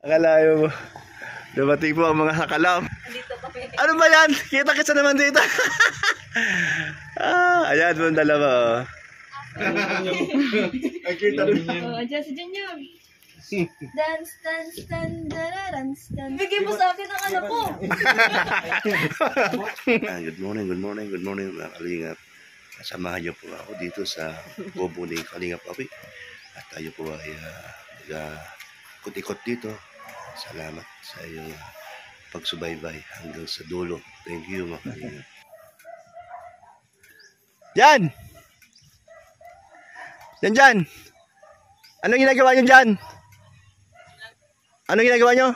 Akalayo mo. Dumating po ang mga hakalam. Ano ba yan? Kita-kita naman dito. Ayan po ang dalawa. Ang kita doon. Andiyan si Junior. Dance, dance, dance, dance, dance. Bigay mo sa akin ang anak ko. Good morning mga kalingap. Samahan niyo po ako dito sa bobo ni Kalingap Awi. At tayo po ay ikot-ikot dito. Salamat sa iyong pagsubaybay hanggang sa dulo. Thank you mga kalingap. Jan! Jan! Anong ginagawa niyo dyan? Anong ginagawa niyo?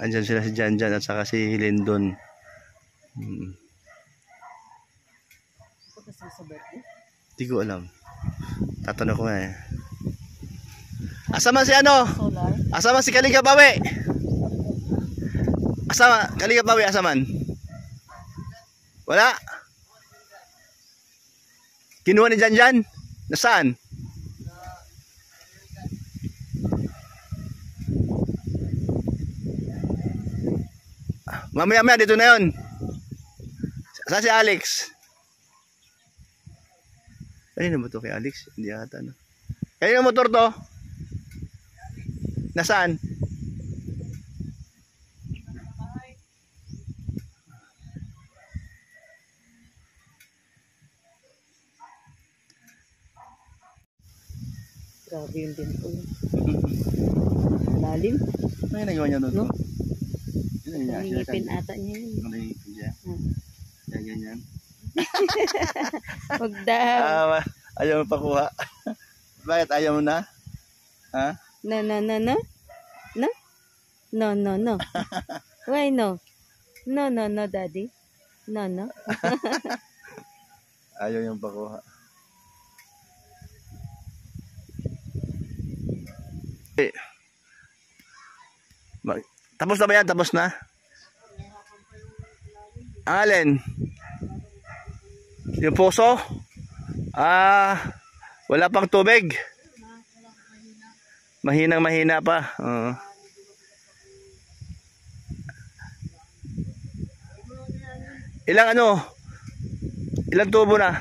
Andyan sila si Jan at saka si Lindon. Hindi ko alam. Tatanong ko nga eh. Asama si ano? Asama si Kalingap Awi. Asama, Kalingap Awi, asaman? Wala? Kinuha ni Jan? Nasaan? Mamaya dito na yun. Saan si Alex? Ano ba ito kay Alex? Hindi ata no. Kaya yung motor to? Nasaan? Grabe yung dimple. Lalim. Ano yung nagawa niya doon? No? Nangingipin ata niya yun. Nangingipin niya? Yan. Huwag daw. Ayaw mo pakuha. Bakit ayaw mo na? Ha? No. No. Why no? No, daddy. No. Ayaw yung pakuha. Tapos na ba yan? Tapos na? Ang alin? Yung puso? Wala pang tubig. Mahina pa. Ilang tubo na?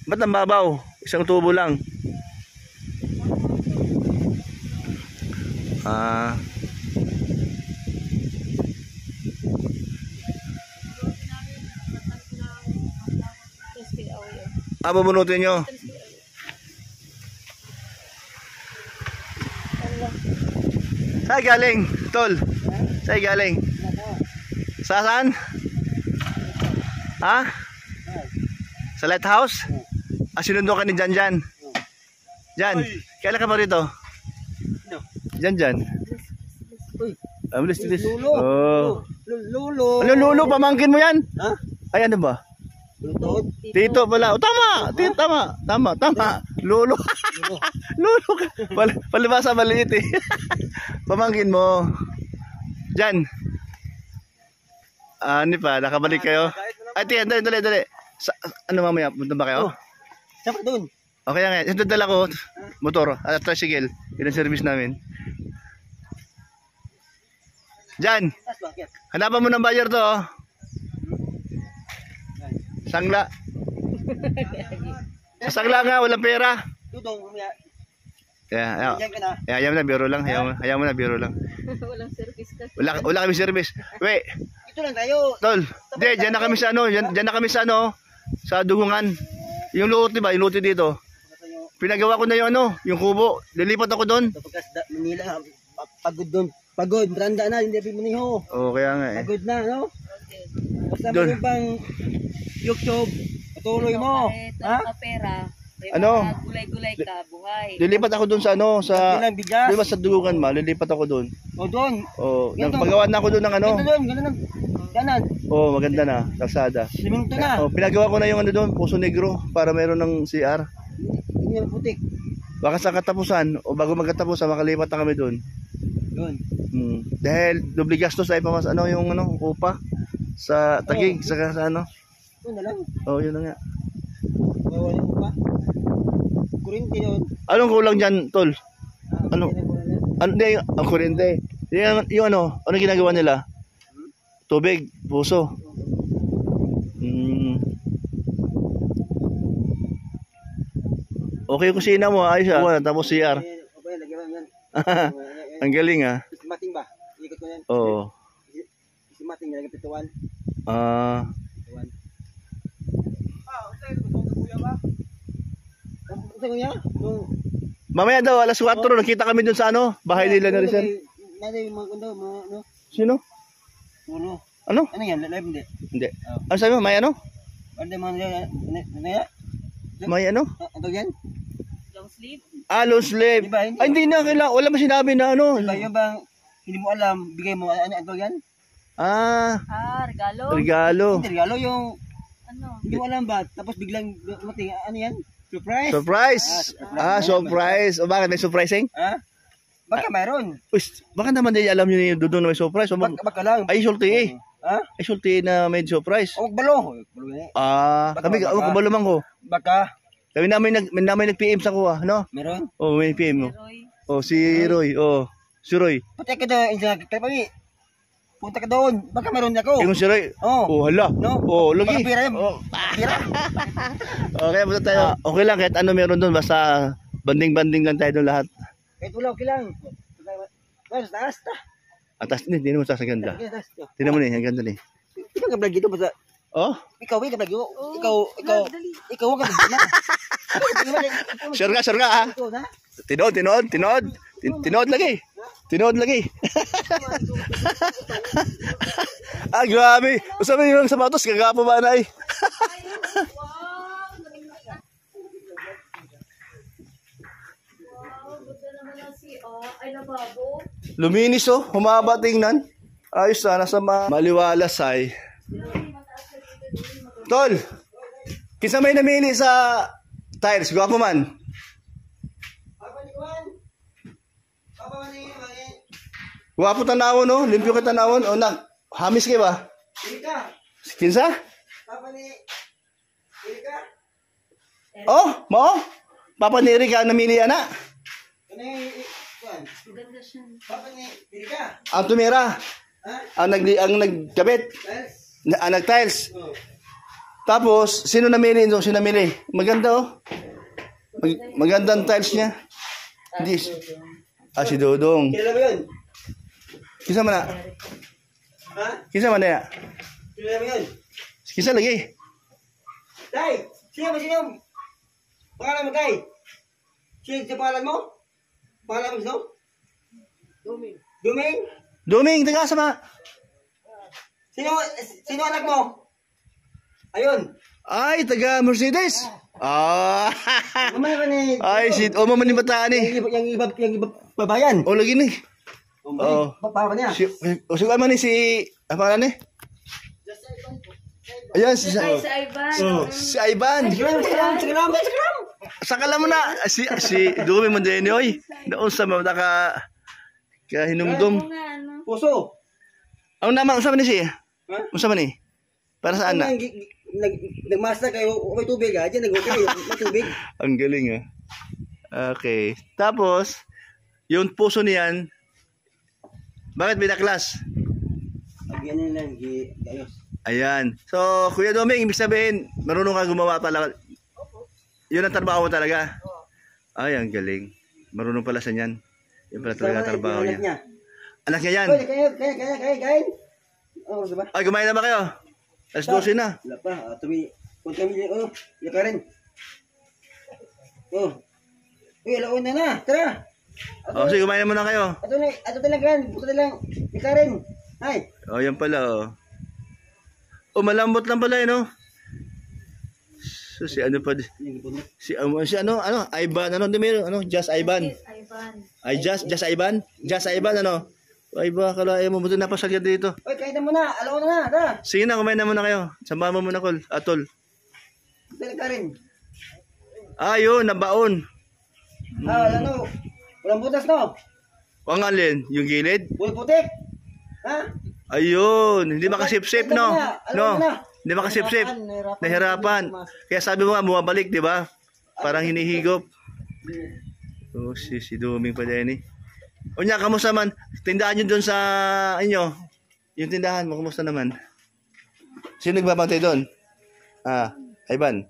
Ba't ang babaw? Isang tubo lang. Bubunutin nyo. Saan galing, tol? Saan galing? Saan? Ha? Sa lighthouse? Sinundo ka ni Jan. Jan, kailan ka pa rito? Jan. Bilis. Lulo, pamangkin mo yan? Ha? Ay, ano ba? Tito pala. Tama. Lulo. Lulo ka. Palibasa maliit eh. Pamangkin mo. Jan. Ano pa? Nakabalik kayo? Ay, tiyan. Dali. Ano mamaya? Punta ba kayo? Saan doon? Okay nga. Ito dala ko. Motor. Tricycle. Yun ang service namin. Jan. Hanapan mo ng buyer to. Sangla. Sangla nga, walang pera. Ayaw mo na, biro lang. Ayaw mo na, biro lang. Walang service kasi. Wala kami service. Wait. Ito lang tayo. Tol, diyan na kami sa sa Dugungan. Yung luot, diba? Yung luot dito. Pinagawa ko na yung kubo. Lilipat ako doon. Manila, pagod doon. Pagod, randa na, hindi pimaniho. Kaya nga eh. Pagod na, no? Basta mo yung pang YouTube, patuloy mo. Ha? Pera. Ano? Gulay-gulay ka, buhay. Lilipat ako doon sa bigas. Di ba sa Dugungan lilipat ako doon. Doon. Nagpagawa na ako doon ng Ganan. Maganda na, kalsada. Siminto na. Pinagawa ko na yung doon, Puso Negro, para meron ng CR. Hindi yung putik. Baka sa katapusan, o bago magkatapusan, makalipat na kami doon. Doon. Dahil doble gastos ay pamas yung upa. Sa Taguig, saka sa ano. Yun na lang. Oh, yun na nga. Bawa niyo pa. Kurinti yun. Anong kulang dyan, tol? Ano? Yan ang kulang yan. Ano, hindi, ang kuryente. Yung ano, ano ginagawa nila? Tubig, puso. Okay yung kusina mo, ayos ah. Tapos CR. Okay, lagyan mo yan. Ang galing ah. Isimating ba? Ikot ko yan. Oo. Isimating, nilagyan pituan. Ah, Pituan. Okay. Gusto ko kuya ba? Gusto ko niya? mamaya daw, alas 4, nakita kami dun sa ano, bahay nila na Rizal. Nanay, mga kundo, mga ano? Sino? Puno. Ano? Ano yan? Live hindi? Hindi. Ano sabi mo, may ano? Ano mga naya? May ano? Ano yan? Long sleeve. Ah, long sleeve. Diba, hindi? Ay, hindi na, kailangan, wala mo sinabi na ano. Diba yung bang hindi mo alam, bigay mo, ano yan? Ah, Regalo. regalo. Hindi regalo yung, Ano? hindi mo alam ba? Tapos biglang dumating, ano yan? Surprise! Surprise! Ah, surprise. O bakit may surprising? Ha? Baka mayroon. Uy, baka naman din alam nyo yung doon na may surprise. O Baka lang. ay, sulti eh. Ha? Ay, sulti na may surprise. O magbalo. Magbalo yan. Ah, Baka, kami, baka. ako kabalumang ko. Baka. Kami namin nag-PM sa kuha, no? Meron. Oh, may PM mo. Roy. Oh, si Roy. Oh, si Roy. Punta ka doon, punta ka doon. Baka meron ako. Yung si Roy. Oo. Oh, hala. No? Oh, lagi. Baka pira yan. Oh. Pira. Okay, punta tayo. Okay lang, kahit ano meron doon. Basta banding-banding lang tayo doon lahat. Kahit wala, okay lang. Taas, taas, taas. Atas, hindi mo sa ganda. Taas. Tingnan mo ni, ang ganda ni. Ikaw ka vlog dito, basta. Oh, Ikaw ka vlog dito. Ikaw ka vlog na. sure ka ha. Ikaw na. Tinood lagi. Tinood lagi. Ah, grabe. Usabi yung sapatos, kagapo ba na eh. Ay, nababo. Luminis oh, humaba tingnan. Ayos na, nasa maliwalas ay. Tol, kisa may namili sa tiles, gwapo man. Gwapo tanawon no, limpyo ka tanawon. O nak, hamis kayo ba? Kinsa? Oh, mo? Papa ni Erika namili ana. Maganda siya. Ang tumira. Ang nagkabit. Ang nag-tiles. Tapos, sino namili ito? Sino namili? Maganda oh. Magandang tiles niya. Hindi. Ah, si Dodong. Kilala mo yun? Kisa man na? Ha? Kisa man na? Kilala mo yun? Kisa lagi. Tay! Sino? Pangalan mo, Tay? Sa pangalan mo? Pangalan mo sino? Duming? Doming, taga sama. Sino anak mo? Ayun. Ay, taga Mercedes. Ah. Mamaya ka ni... Ay, o mama ni bataan eh. Yung iba babayan. O lagi ni. Oo. Papa niya. O sugal man ni si apa ni? Ayan si Ay, sa Ivan. Si Ivan. Sige lang. Sakala mo na si Dumi mo din oy. Doon sa mga ka hinumdum. Nga, ano? Puso. Ang naman usama ni si. Ha? Usama ni. Para saan na? Nagmasta kayo, okay tubig ha? Diyan nag-okay kayo, may tubig. Ang galing ah. Okay. Tapos, yung puso niyan, bakit binaklas? Ano yun lang, ayos. Ayan. So, Kuya Doming, ibig sabihin, marunong ka gumawa pala. Yun ang trabaho mo talaga? Ay, ang galing. Marunong pala siya niyan. Yun pala talaga ang trabaho niya. Anak niya yan. Kain. Ano ba? Ay, kumain na ba kayo? Alas 12 na. Wala pa, punta kami dyan, yaka rin. Uy, alaon na, tara. O, sige, kumain na muna kayo. Ato talagang, yaka rin. Hay. O, yan pala, o. O, malambot lang pala, no? So, si ano pa, si ano, Ivan, ano, Just Ivan. Ivan. Ay, Just Ivan? Just Ivan, ano? Ay, ba, kalahin mo, buto na pasagad dito. Uy, kain na muna, alaon na, tara. Sige na, kumain na muna kayo. Samahan mo muna, Atol. Yaka rin. Yun, nabaon. Walang butas no? O, ang alin? Yung gilid? Puro putik. Ha? Ayun, hindi makasip-sip, no? No, na. hindi makasip-sip. Nahirapan. Kaya sabi mo nga, bumabalik, di ba? Parang hinihigop. Oh, si Duming pa din eh. O niya, kamusta man? Tindahan nyo doon sa inyo. Yung tindahan mo, kamusta naman? Sino nagbabantay doon? Ivan.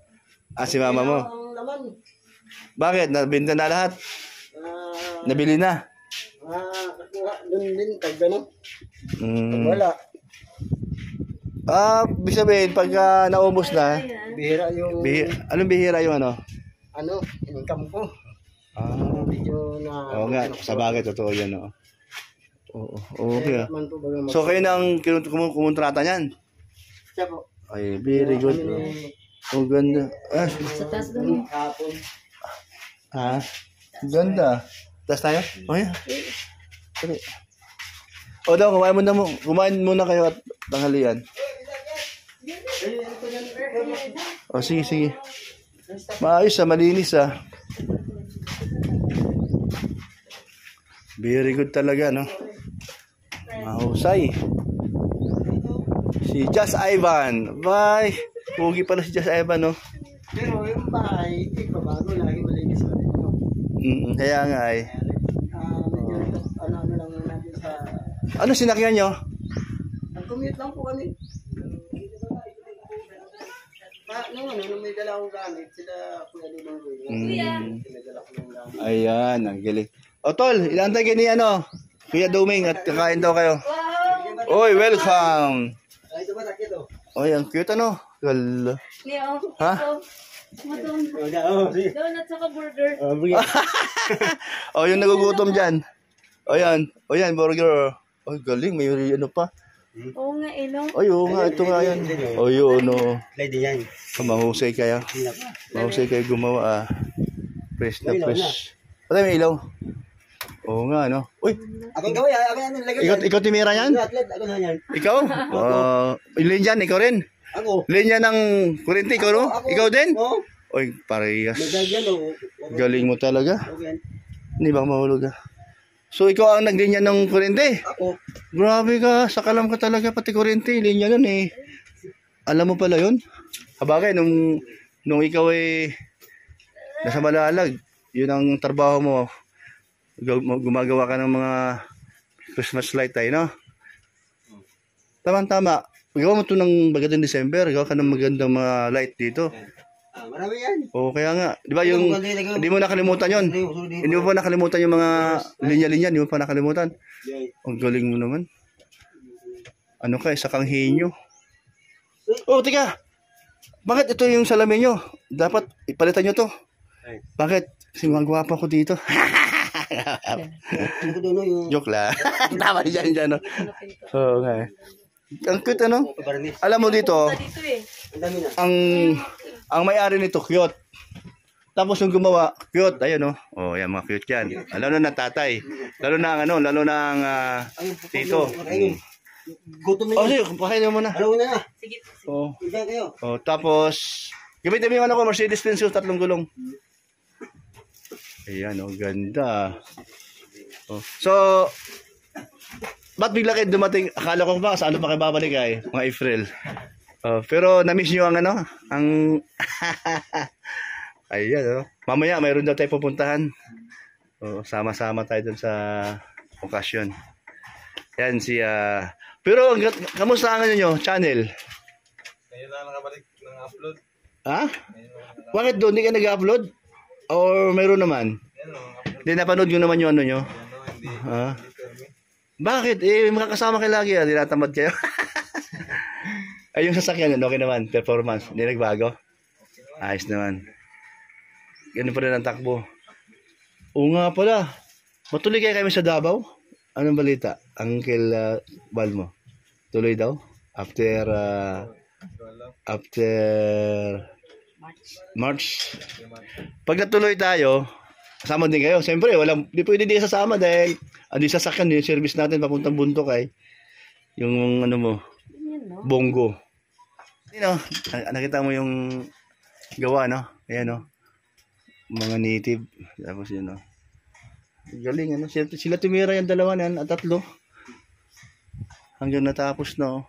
Si mama mo. Ang laman. Bakit? Nabinta na lahat? Nabili na? Kakuha doon din, tag gano'n. Wala. Ibig sabihin, pag naubos na, Bihira yung, anong bihira yung ano? income ko. Medyo na... Oo nga, sa bagay, totoo yan, no? Oo, okay. Man po baga So, kayo nang kumontrata niyan? Siya po. Ay, very good. Oh, ganda. Sa taas doon. Hapon. Ganda. Tas tayo? Oh, yeah. Sige. O daw, kumain muna kayo at tanghalian. O, sige. Maayos malinis Very good talaga, no? Mahusay. Si Just Ivan. Bye. Pugi pala si Just Ivan, no? Pero yung bahay, hindi pa bago, lagi malinis pa rin. Kaya nga Medyo ano lang natin sa... Ano sinakyan nyo? Ang commute lang po kami. Nung may dala akong gamit, sila Kuya Limang Ruyo. May dala ko ng gamit. Ayan, ang galing. O tol, ilantay kayo ni Kuya Duming at kakain daw kayo. Oy, welcome. Ito ba sakit o? Oy, ang cute Gala. Leo. Ha? Donut saka burger. Yung nagugutom dyan. O yan, burger. Oy, galing, may ano pa. Oo nga, no? Ay, oo nga, ito nga yan. O yun, Lady yan. mahusay kayo. Mahusay kayo gumawa, Fresh na fresh. Patay, may ilaw. Oo nga, no? Uy, Akong gawin, ako yan nilagay. ikaw timira yan? Atlet, ako na yan. Ikaw? Yung linya, ikaw rin? Ako. Linya ng kurente, ikaw, no? Ako. Ikaw din? Oo. Oy, parehas. Nagagyan o. Galing mo talaga. Okay. Hindi ba mahulog So, ikaw ang naglinya ng kurente? Ako. Grabe ka, sakalam ka talaga pati kurente, linya nun eh. Alam mo pala yun? Habagay, nung ikaw nasa Malalag, yun ang trabaho mo. Gumagawa ka ng mga Christmas light no? Tama. Gawa mo ito ng magandang December, gawa ka ng magandang mga light dito. Marami yan. Oo, kaya nga. Di ba yung, hindi mo nakalimutan yun? Hindi mo pa nakalimutan yung mga linya-linya, hindi mo pa nakalimutan? Ang galing mo naman. Ano ka, isa kang henyo. Oh, tika! Bakit ito yung salamin nyo? Dapat ipalitan nyo to. Bakit? Kasi magwapa ko dito. Joke lang. Tama dyan, no? Oo nga. Ang cute, Alam mo dito, ang may-ari nito, cute. Tapos yung gumawa, cute. Ayan, Oh, yan, mga cute yan. Lalo na tatay. Lalo na ang tito. Gutom na Oh, sige, pakain mo muna. Ano na? Sige. Oh. Ibigay kayo. Oh, tapos, gamitin mo yung Mercedes-Benz yung 3 gulong. Ayan, ganda. Oh. So, ba't bigla kayo dumating? Akala ko ba, saan pa kayo babalik mga April. Pero na-miss nyo ang ayan, mamaya mayroon daw tayo pupuntahan. Sama-sama tayo dun sa okasyon. Yan pero kamusta ang nyo, channel? Ngayon na nakabalik ng upload. Ha? Bakit doon? Hindi ka nag-upload? Or mayroon naman? Hindi, napanood nyo naman yung nyo? Bakit? Makakasama kayo lagi, tinatamad kayo. Ay, yung sasakyan yun, okay naman, performance. Hindi nagbago? Ayos naman. Ganun pa rin ang takbo. Oo nga pala. Matuloy kayo kami sa Davao? Anong balita? Uncle Balmo. Tuloy daw? After March. Pag natuloy tayo, kasama din kayo. Siyempre, di pwede di sasama dahil andi sasakyan yung service natin papuntang Bundok yung Bongo. Nakita mo yung gawa, Ayan, mga native. Tapos yun, Galing, sila tumira yung dalawa at 3. Hanggang natapos na, oh.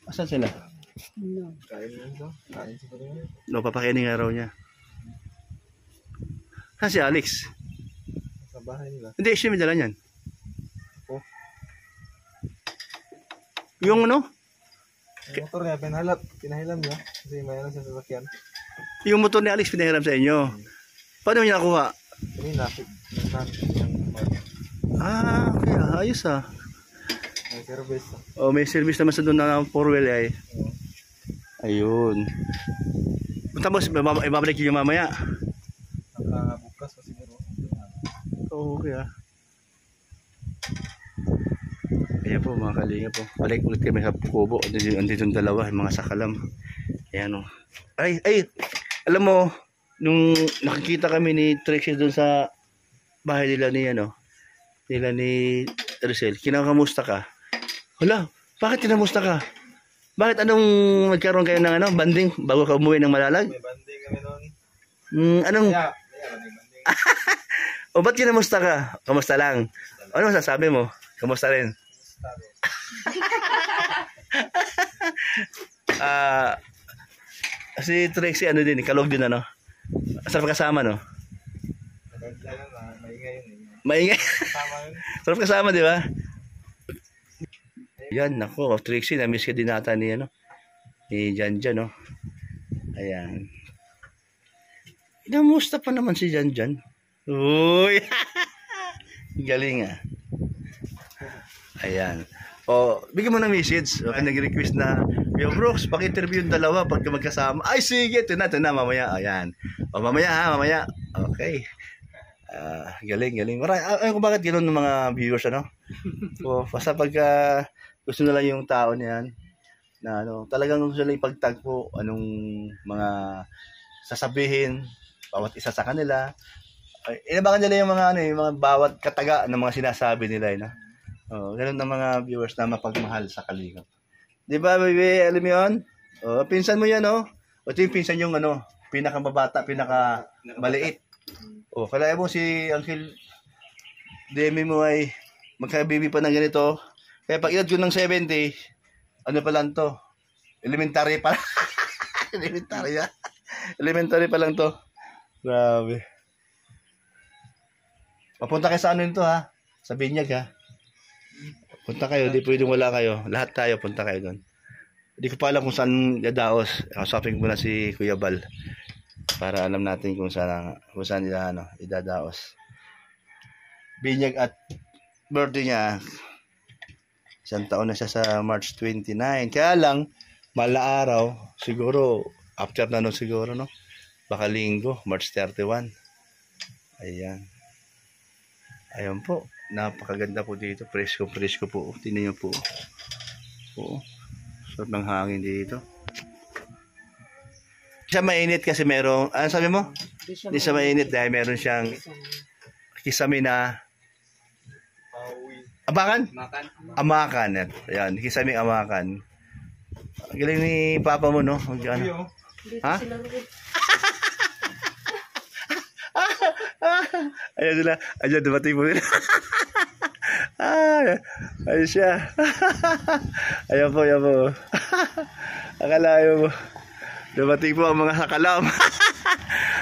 Asan sila? Kain na ito. Kain siguro yun. No, papakainin nga raw niya. Saan si Alex? Sa bahay nila. Hindi, siya may dala niyan. Oh. Yung ano? Yung motor niya, pinahilam niya. Kasi mayroon sa sasakyan. Yung motor ni Alex pinahiram sa inyo. Paano niya nakuha? Kanina, Ah, okay. Ayos ah. may service. Oh, may service naman sa doon na 4-wheel ay. Ayun. Tapos, ibabalik yung mamaya. Bukas pa siguro. Oo, okay ah. Ayan po mga kalinga po. Balik ulit kami sa kubo. Andito yung dalawa, mga sakalam. Ayan o. Ay! Alam mo, nung nakikita kami ni Trixie doon sa bahay nila ni Rizal, kinakamusta ka? Hala, bakit kinamusta ka? Bakit anong nagkaroon kayo ng banding bago ka umuwi ng Malalag? May banding kami noon. Anong... Kaya may banding. O ba't kinamusta ka? Kamusta lang? Ano masasabi mo? Kamusta rin? Si Trixie din, kalog din Sarap kasama Maingay yun. Maingay. Kasama yun. Sarap kasama, di ba? Yan, nako, Trixie, na-miss ka din nata ni Janjan, no? Ayan. Inamusta pa naman si Janjan. Uy! Galing ah. Ayan. O, bigyan mo ng message. O, nag-request na, Yo Brooks, pag-interview yung dalawa pagka magkasama. Ay, sige, ito na, mamaya. Ayan. O, mamaya. Okay. Galing. Ay, kung bakit gano'n ng mga viewers, O, basta pagka gusto nila yung tao niyan, na talagang gusto nila ipagtagpo anong mga sasabihin, bawat isa sa kanila. Inabangan nila yung mga yung mga bawat kataga ng mga sinasabi nila, ganun ng mga viewers na mapagmahal sa Kalingap. 'Di ba, baby? Alam mo 'yon? Pinsan mo 'yan, O ito yung pinsan yung pinakamabata, pinakamaliit. Kaya mo si Uncle Demi mo ay magka-baby pa ng ganito. Kaya pag edad ko ng 70, ano pa lang to? Elementary pa. Elementary pa lang to. Grabe. Papunta kayo sa ito ha? Sa Binyag ha? Punta kayo, di pwedeng wala kayo. Lahat tayo, punta kayo doon. Hindi ko pa alam kung saan dadaos. Shopping muna si Kuya Bal. Para alam natin kung saan nila idadaos. Binyag at birthday niya. Isang taon na siya sa March 29. Kaya lang, mala araw, siguro, after na nun siguro, baka linggo, March 31. Ayan. Ayan po. Napakaganda po dito. Presko po. Tingnan niyo po. Sarap ng hangin dito. Siya mainit kasi merong, ano sabi mo? Hindi siya mainit dahil meron siyang kisame na Amakan? Amakan. Ayan, kisaming amakan. Galing ni Papa mo, Ha? Ayan sila. Ayan, dumating mo nila. Ayan siya. Ayan po. Akala mo. Dumating po ang mga hakalam.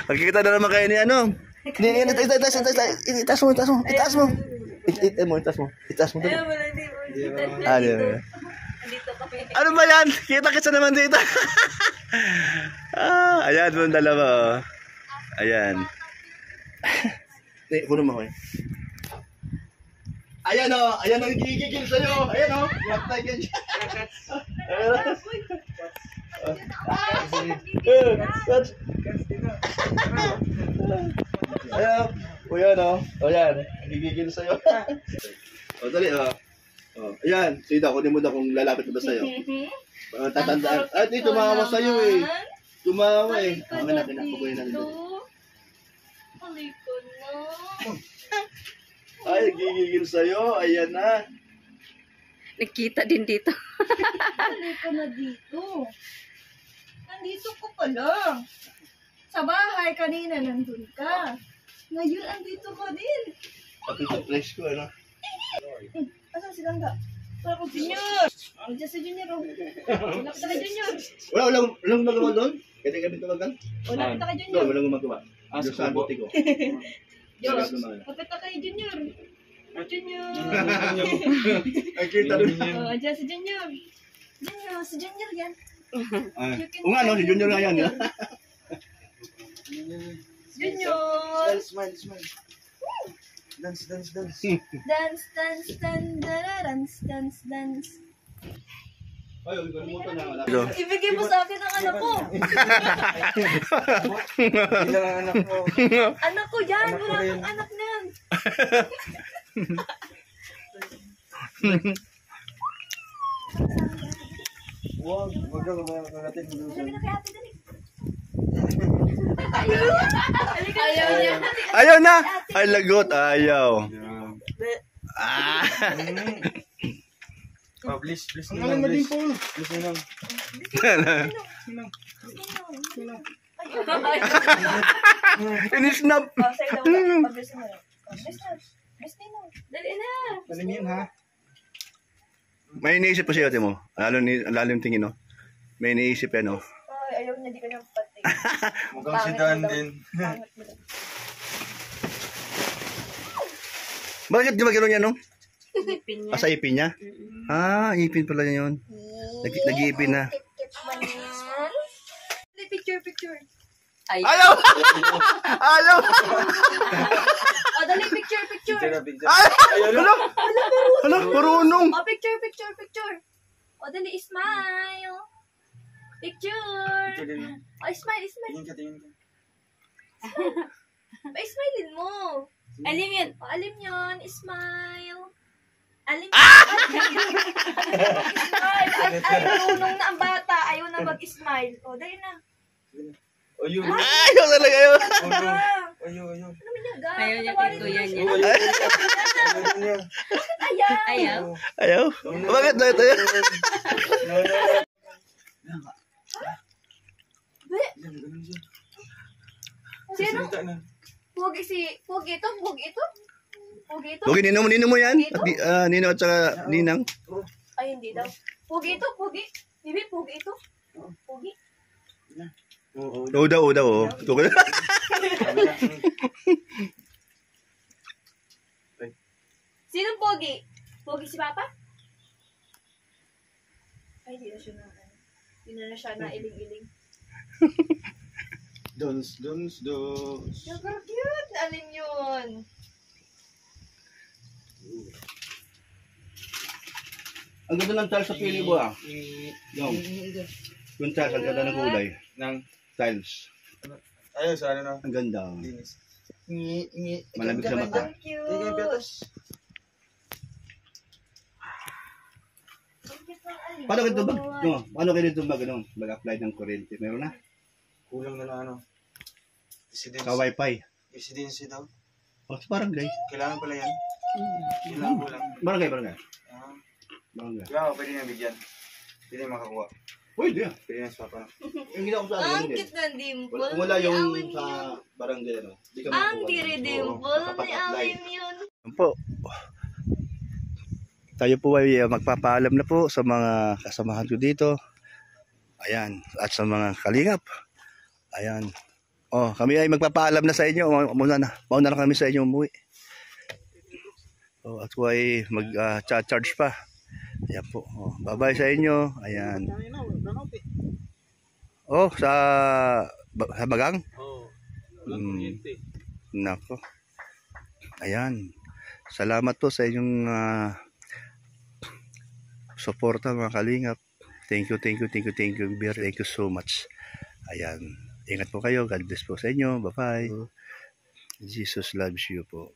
Nakikita na naman kayo ni Itaas mo. Itaas mo. Ayun, wala din mo. Dito kami. Ano ba yan? Kita naman dito. Ayan mo ang dalawa. Ayan. Kuno mo ko. Ayan ang gigigil sa'yo. Ayan Matay ka dyan. Ayan. Ayan. Gigigil sa'yo. Dali ayan. Sida, kunin mo na kung lalapit na sa'yo. Tatandaan. Di tumawa sa'yo eh. Tumawa eh. Kinakukuhin na nito. Halika na. Ay, gigigil sa'yo. Ayan na. Nakita din dito. Halika na dito. Nandito ko pala. sa bahay. Kanina nandun ka. Ngayon, andito ka din. Pati sa place ko, ano? Asan si Langga? Wala ko, Junior. Andiyan si Junior. Wala kita kay Junior. Walang magawa doon? Kaya kami tumagal? Wala kita kay Doon, Junior. walang gumagawa. Doon sa bote ko. Diyos, kapit ka kay Junior. Junior. Ay, kita doon. Andiyan si Junior. Junior, si Junior yan. Kung ano, si Junior nga yan. Junior. Smile. Dance. Dance, dance, dance, dance, dance. Ay, kalimutan na. Ibigay mo sa akin ang anak ko. Ilang ang anak mo. Anak ko yan. Wala kang anak na yan. Wag ka kumakatin mo doon. Sabi na kay ate, dali. Ayaw niya. Ayaw na! Ay, lagot. Ayaw. Ah! Please ninang, please. Please ninang. Inisnap. Sa'yo daw. Pag-bless mo lang. Bless mo. Dali na. Alam yun ha? May iniisip pa siya ate mo. Lalim tingin, no? May iniisip yan, no? Ay, ayaw niya. Di ka niya pati. Mukhang si Dan din. Bakit di ba gano'n yan, no? Ipin niya. Sa ipin niya? Ah, ipin pala niya yun. Nag-iipin na. Picture. Ay. Ayaw! Ayaw! O, dali, picture. Ay! Hala, marunong. O, picture. O, dali, smile. Picture. O, smile. Tingin ka. Pa-smilein mo. Alim yun. O, alim yun. Smile. Alim smile. Ay, marunong na ang bata. Ayaw na mag-smile. O, dali na. Ayaw. Ayaw talaga yun. Ayaw. Ano mo niya, ga? Ayaw niya Patawarin mo ikuya na niya. siya. Ayaw. Ayaw. Ayaw? Bakit? Ayaw. Sino? Pugi ito? Huwag ninong mo yan. Ninong at saka ninang. Ay, hindi daw. Pugi ito. Bibi, pugi ito. Pugi. Oo daw. Sinong pogi? Pogi si Papa? Ay, hindi na siya na. Hindi na siya na iling-iling. Dons. Yung cute! Alin yun? Ang ganda ng tiles sa pili mo, ah. Yung tiles, ang ganda ng kulay. Nang Tiles. ayaw sa ano na. Ang ganda. Linis. Malamig sa mata. Ang cute! Tingin piatas. Ang cute ng alin. Paano kayo mag-apply ng kuryente? Meron na? Kulang na ano. Sa wifi. Residency daw. O, sa barangay. Kailangan pala yan. Kailangan kulang. Barangay. Ah. Barangay. Kaya pwede na bigyan. Pwede na makakuha. Pwede yan. Pwede na sa papa. Yung ginawa ko sa Ang akin. cute ng dimple. Kung wala yung May awin sa yun. barangay, ano? Di ka Ang makakuha. dire-dimple. May makapag-apply. awin yun. Yan po. Tayo po ay magpapaalam na po sa mga kasamahan ko dito. Ayan. At sa mga kalingap. Ayan. Oh, kami ay magpapaalam na sa inyo. Mauna na kami sa inyo umuwi. Oh, at po ay mag-charge pa. Ayan po. Oh, bye-bye sa inyo. Ayan. Oh, sa Bagang? Oo. Nako. Ayan. Salamat po sa inyong suporta mga kalingap. Thank you. Thank you so much. Ayan. Ingat po kayo. God bless po sa inyo. Bye-bye. Jesus loves you po.